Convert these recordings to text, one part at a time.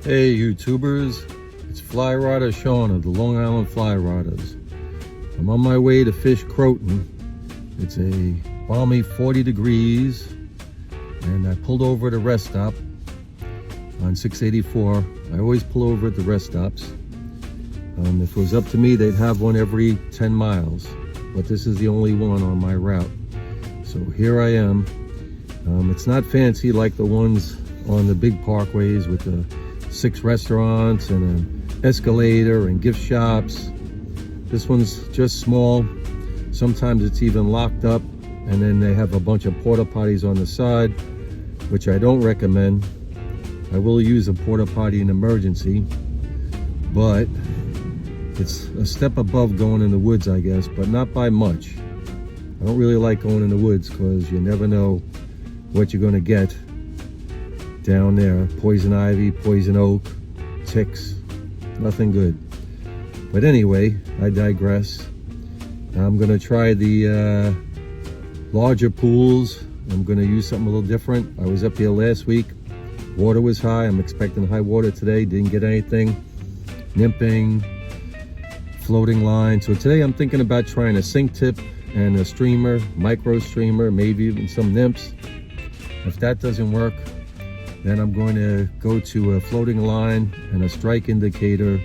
Hey YouTubers, it's Flyrodder Shawn of the Long Island Flyrodders. I'm on my way to fish Croton. It's a balmy 40 degrees and I pulled over at a rest stop on 684. I always pull over at the rest stops. If it was up to me, they'd have one every 10 miles, but this is the only one on my route. So here I am. It's not fancy like the ones on the big parkways with the 6 restaurants and an escalator and gift shops. This one's just small. Sometimes it's even locked up, and then they have a bunch of porta potties on the side, which I don't recommend. I will use a porta potty in emergency, but it's a step above going in the woods, I guess, but not by much. I don't really like going in the woods because you never know what you're going to get down there. Poison ivy, poison oak, ticks, nothing good. But anyway, I digress. I'm going to try the larger pools. I'm going to use something a little different. I was up here last week. Water was high. I'm expecting high water today. Didn't get anything. Nymphing, floating line. So today I'm thinking about trying a sink tip and a streamer, micro streamer, maybe even some nymphs. If that doesn't work, then I'm going to go to a floating line and a strike indicator,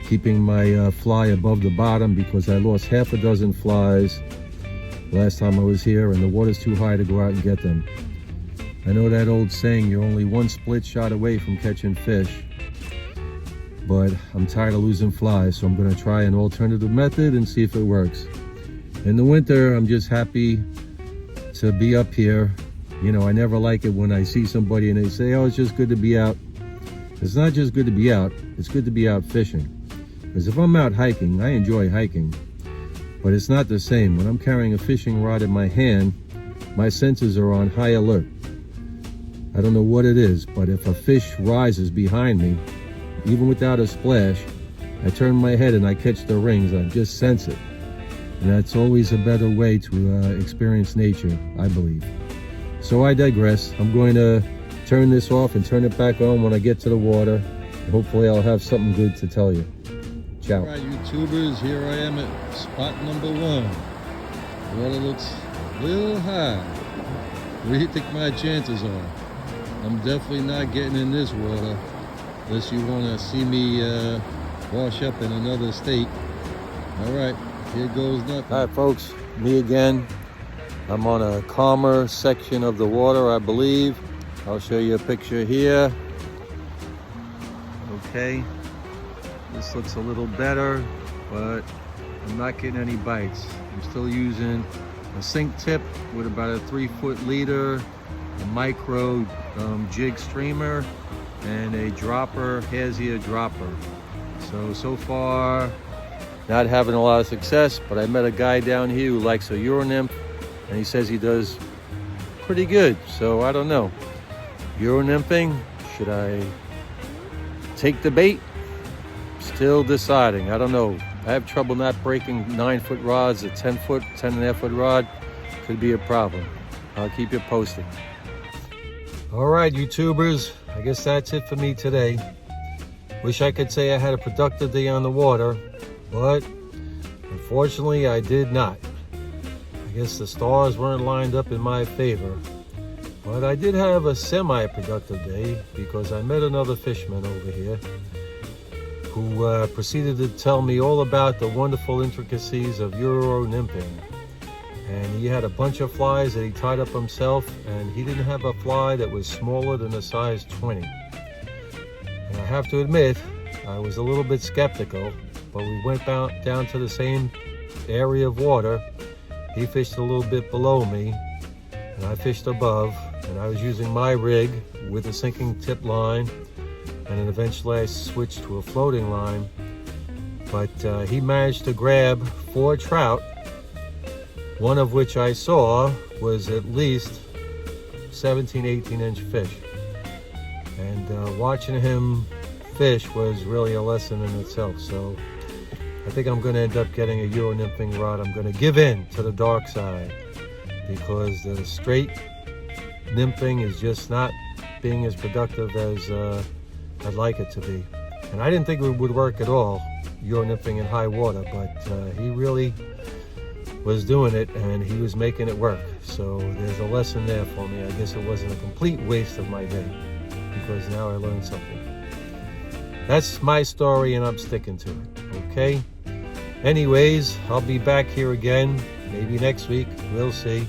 keeping my fly above the bottom because I lost half a dozen flies last time I was here and the water's too high to go out and get them. I know that old saying, you're only one split shot away from catching fish, but I'm tired of losing flies, so I'm going to try an alternative method and see if it works. In the winter, I'm just happy to be up here. You know, I never like it when I see somebody and they say, oh, it's just good to be out. It's not just good to be out, it's good to be out fishing. Because if I'm out hiking, I enjoy hiking, but it's not the same. When I'm carrying a fishing rod in my hand, my senses are on high alert. I don't know what it is, but if a fish rises behind me, even without a splash, I turn my head and I catch the rings. I just sense it. And that's always a better way to experience nature, I believe. So I digress. I'm going to turn this off and turn it back on when I get to the water. And hopefully I'll have something good to tell you. Ciao. All right, YouTubers, here I am at spot number 1. The water looks a little high. What do you think my chances are? I'm definitely not getting in this water unless you want to see me wash up in another state. All right, here goes nothing. All right, folks, me again. I'm on a calmer section of the water, I believe. I'll show you a picture here. Okay, this looks a little better, but I'm not getting any bites. I'm still using a sink tip with about a 3-foot leader, a micro jig streamer, and a dropper, hair dropper. So far, not having a lot of success, but I met a guy down here who likes a Euro nymph, and he says he does pretty good. So I don't know. Euro nymphing, should I take the bait? Still deciding. I don't know. I have trouble not breaking 9-foot rods. A 10-foot, 10.5-foot rod could be a problem. I'll keep you posted. All right, YouTubers, I guess that's it for me today. Wish I could say I had a productive day on the water, but unfortunately I did not. I guess the stars weren't lined up in my favor, but I did have a semi-productive day because I met another fisherman over here who proceeded to tell me all about the wonderful intricacies of Euro nymphing. And he had a bunch of flies that he tied up himself, and he didn't have a fly that was smaller than a size 20. And I have to admit, I was a little bit skeptical, but we went down to the same area of water. He fished a little bit below me, and I fished above, and I was using my rig with a sinking tip line, and then eventually I switched to a floating line. But he managed to grab 4 trout, one of which I saw was at least 17, 18-inch fish. And watching him fish was really a lesson in itself. So I think I'm going to end up getting a Euro nymphing rod. I'm going to give in to the dark side because the straight nymphing is just not being as productive as I'd like it to be. And I didn't think it would work at all, euro nipping in high water, but he really was doing it, and he was making it work. So there's a lesson there for me. I guess it wasn't a complete waste of my day, because now I learned something. That's my story, and I'm sticking to it, okay? Anyways, I'll be back here again, maybe next week, we'll see.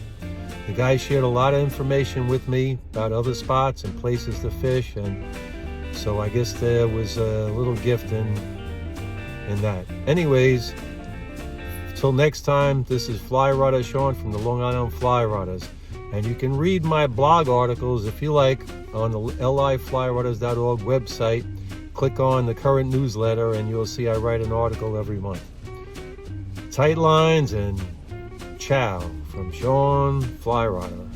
The guy shared a lot of information with me about other spots and places to fish, and so I guess there was a little gift in that. Anyways, till next time, this is Flyrodder Shawn from the Long Island Flyrodders. And you can read my blog articles, if you like, on the liflyrodders.org website. Click on the current newsletter and you'll see I write an article every month. Tight lines and ciao from Shawn Flyrodder.